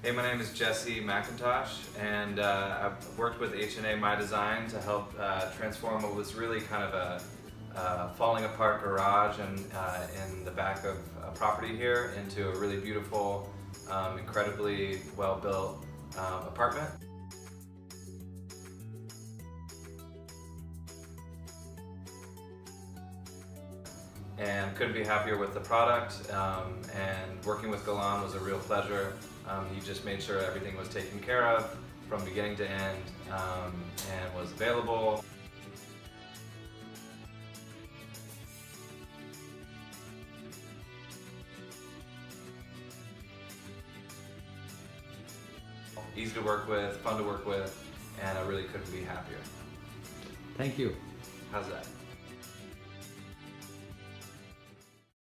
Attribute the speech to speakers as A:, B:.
A: Hey, my name is Jesse Mcintosh, and I've worked with H&A My Design to help transform what was really kind of a falling apart garage in the back of a property here into a really beautiful, incredibly well-built apartment. And couldn't be happier with the product, and working with Galan was a real pleasure. He just made sure everything was taken care of from beginning to end, and was available. Easy to work with, fun to work with, and I really couldn't be happier.
B: Thank you.
A: How's that?